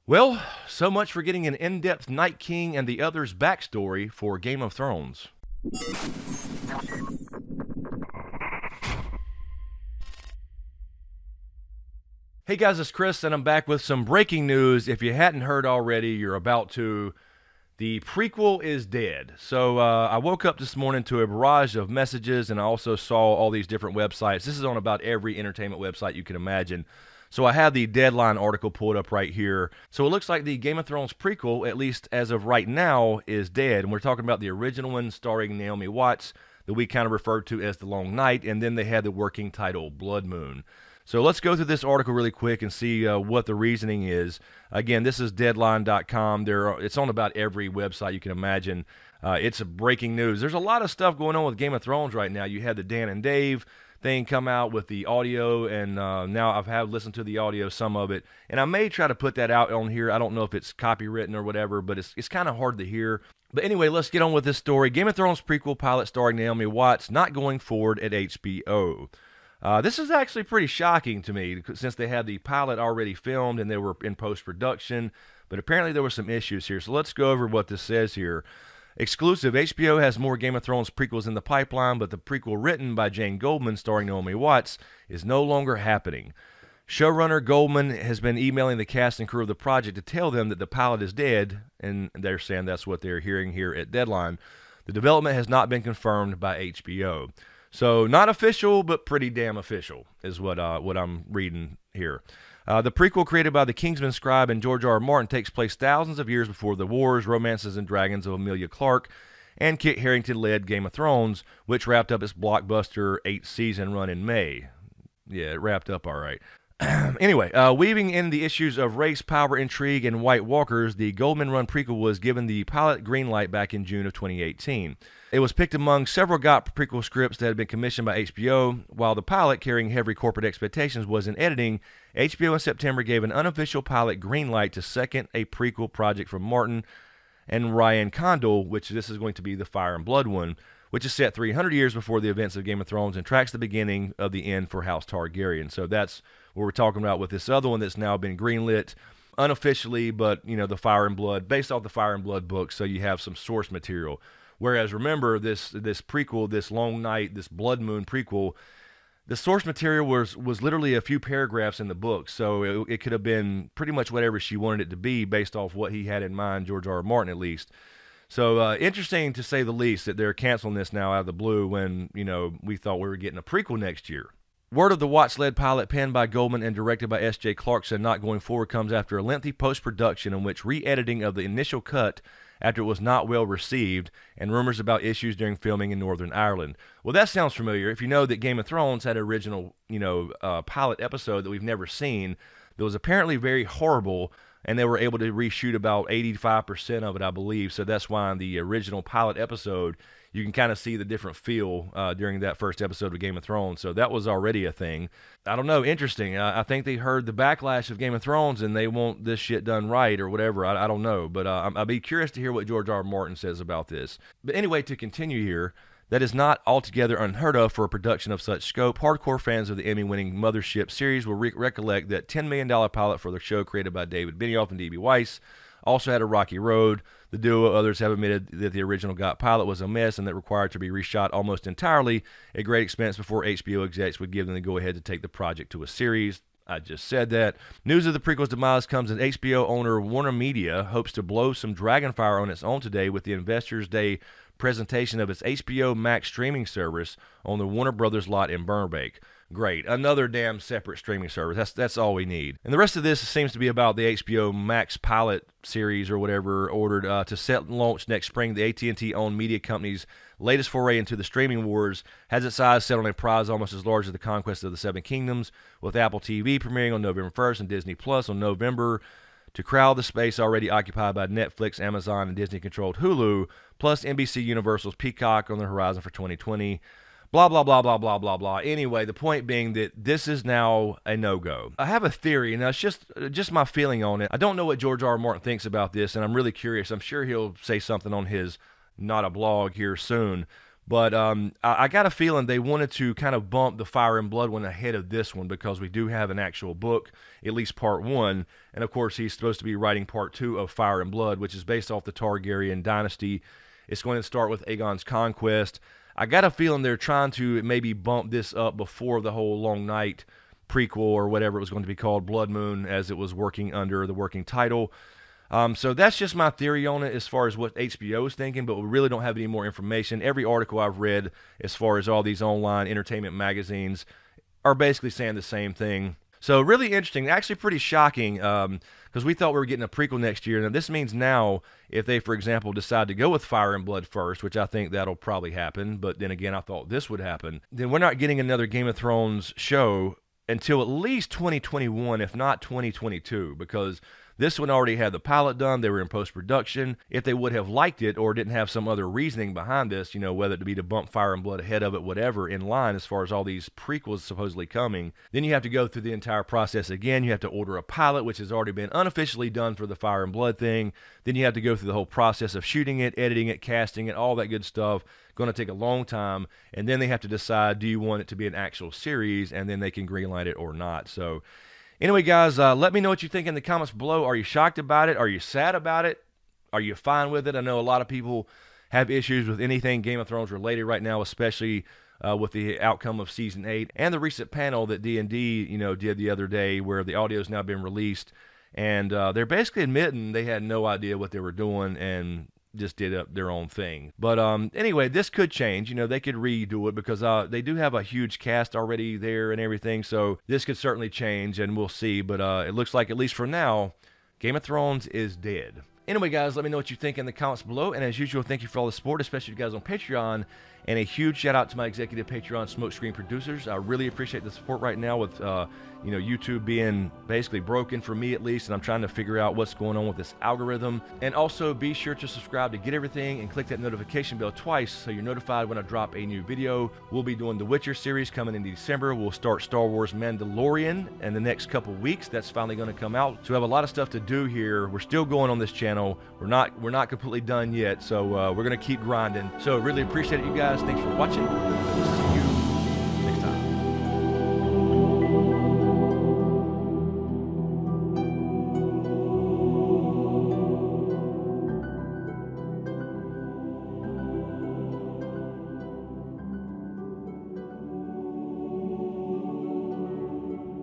Well, so much for getting an in-depth Night King and the others' backstory for Game of Thrones. Hey guys, it's Chris, and I'm back with some breaking news. If you hadn't heard already, you're about to. The prequel is dead. So I woke up this morning to a barrage of messages, and I also saw all these different websites. This is on about every entertainment website you can imagine. So I have the Deadline article pulled up right here. So it looks like the Game of Thrones prequel, at least as of right now, is dead. And we're talking about the original one starring Naomi Watts that we kind of referred to as The Long Night, and then they had the working title Blood Moon. So let's go through this article really quick and see what the reasoning is. Again, this is Deadline.com. It's on about every website you can imagine. It's a breaking news. There's a lot of stuff going on with Game of Thrones right now. You had the Dan and Dave thing come out with the audio, and now I've listened to the audio, some of it, and I may try to put that out on here. I don't know if it's copywritten or whatever, but it's kind of hard to hear. But anyway, let's get on with this story. Game of Thrones prequel pilot starring Naomi Watts not going forward at HBO. This is actually pretty shocking to me since they had the pilot already filmed and they were in post-production, but apparently there were some issues here. So let's go over what this says here. Exclusive, HBO has more Game of Thrones prequels in the pipeline, but the prequel written by Jane Goldman starring Naomi Watts is no longer happening. Showrunner Goldman has been emailing the cast and crew of the project to tell them that the pilot is dead, and they're saying that's what they're hearing here at Deadline. The development has not been confirmed by HBO. So not official, but pretty damn official is what I'm reading here. The prequel created by the Kingsman scribe and George R. Martin takes place thousands of years before the wars, romances, and dragons of Emilia Clarke and Kit Harington-led Game of Thrones, which wrapped up its blockbuster 8-season run in May. Yeah, it wrapped up all right. Anyway, weaving in the issues of race, power, intrigue, and White Walkers, the Goldman-run prequel was given the pilot green light back in June of 2018. It was picked among several GOT prequel scripts that had been commissioned by HBO. While the pilot, carrying heavy corporate expectations, was in editing, HBO in September gave an unofficial pilot green light to second a prequel project from Martin and Ryan Condal, which this is going to be the Fire and Blood one, which is set 300 years before the events of Game of Thrones and tracks the beginning of the end for House Targaryen. So that's what we're talking about with this other one that's now been greenlit unofficially, but, you know, the Fire and Blood, based off the Fire and Blood book, so you have some source material. Whereas, remember, this prequel, this Long Night, this Blood Moon prequel, the source material was literally a few paragraphs in the book, so it could have been pretty much whatever she wanted it to be based off what he had in mind, George R. R. Martin at least. So interesting to say the least that they're canceling this now out of the blue when, you know, we thought we were getting a prequel next year. Word of the Watts-led pilot penned by Goldman and directed by S.J. Clarkson not going forward comes after a lengthy post-production in which re-editing of the initial cut after it was not well received and rumors about issues during filming in Northern Ireland. Well, that sounds familiar. If you know that Game of Thrones had an original, pilot episode that we've never seen that was apparently very horrible, and they were able to reshoot about 85% of it, I believe. So that's why in the original pilot episode, you can kind of see the different feel during that first episode of Game of Thrones. So that was already a thing. I don't know, interesting. I think they heard the backlash of Game of Thrones and they want this shit done right or whatever. I don't know, but I'd be curious to hear what George R. R. Martin says about this. But anyway, to continue here, that is not altogether unheard of for a production of such scope. Hardcore fans of the Emmy-winning Mothership series will recollect that $10 million pilot for the show created by David Benioff and D.B. Weiss also had a rocky road. The duo, others have admitted that the original GOT pilot was a mess and that required to be reshot almost entirely at great expense before HBO execs would give them the go-ahead to take the project to a series. I just said that. News of the prequel's demise comes as HBO owner Warner Media hopes to blow some dragonfire on its own today with the Investors' Day presentation of its HBO Max streaming service on the Warner Brothers lot in Burbank. Great. Another damn separate streaming service. That's all we need. And the rest of this seems to be about the HBO Max pilot series or whatever ordered to set and launch next spring. The AT&T-owned media company's latest foray into the streaming wars has its eyes set on a prize almost as large as the conquest of the Seven Kingdoms, with Apple TV premiering on November 1st and Disney Plus on November to crowd the space already occupied by Netflix, Amazon, and Disney-controlled Hulu, plus NBC Universal's Peacock on the horizon for 2020. Blah, blah, blah, blah, blah, blah, blah. Anyway, the point being that this is now a no-go. I have a theory, and that's just my feeling on it. I don't know what George R. R. Martin thinks about this, and I'm really curious. I'm sure he'll say something on his Not a Blog here soon. But I got a feeling they wanted to kind of bump the Fire and Blood one ahead of this one because we do have an actual book, at least part 1. And of course, he's supposed to be writing part 2 of Fire and Blood, which is based off the Targaryen dynasty. It's going to start with Aegon's conquest. I got a feeling they're trying to maybe bump this up before the whole Long Night prequel or whatever it was going to be called, Blood Moon, as it was working under the working title. So that's just my theory on it as far as what HBO is thinking, but we really don't have any more information. Every article I've read as far as all these online entertainment magazines are basically saying the same thing. So really interesting, actually pretty shocking, because we thought we were getting a prequel next year. Now this means now, if they, for example, decide to go with Fire and Blood first, which I think that'll probably happen, but then again, I thought this would happen, then we're not getting another Game of Thrones show until at least 2021, if not 2022, because this one already had the pilot done. They were in post-production. If they would have liked it or didn't have some other reasoning behind this, you know, whether it be to bump Fire and Blood ahead of it, whatever, in line as far as all these prequels supposedly coming, then you have to go through the entire process again. You have to order a pilot, which has already been unofficially done for the Fire and Blood thing. Then you have to go through the whole process of shooting it, editing it, casting it, all that good stuff. Going to take a long time. And then they have to decide, do you want it to be an actual series? And then they can greenlight it or not. So anyway, guys, let me know what you think in the comments below. Are you shocked about it? Are you sad about it? Are you fine with it? I know a lot of people have issues with anything Game of Thrones related right now, especially with the outcome of Season 8 and the recent panel that D&D, did the other day where the audio's now been released. And they're basically admitting they had no idea what they were doing and just did up their own thing. But anyway, this could change. They could redo it because they do have a huge cast already there and everything. So this could certainly change, and we'll see. But it looks like, at least for now, Game of Thrones is dead. Anyway, guys, let me know what you think in the comments below. And as usual, thank you for all the support, especially you guys on Patreon. And a huge shout out to my executive Patreon SmokeScreen producers. I really appreciate the support right now with YouTube being basically broken for me at least, and I'm trying to figure out what's going on with this algorithm. And also be sure to subscribe to get everything and click that notification bell twice so you're notified when I drop a new video. We'll be doing the Witcher series coming in December. We'll start Star Wars Mandalorian in the next couple weeks. That's finally going to come out. So we have a lot of stuff to do here. We're still going on this channel. We're not completely done yet, so we're going to keep grinding. So really appreciate it, you guys. Thanks for watching.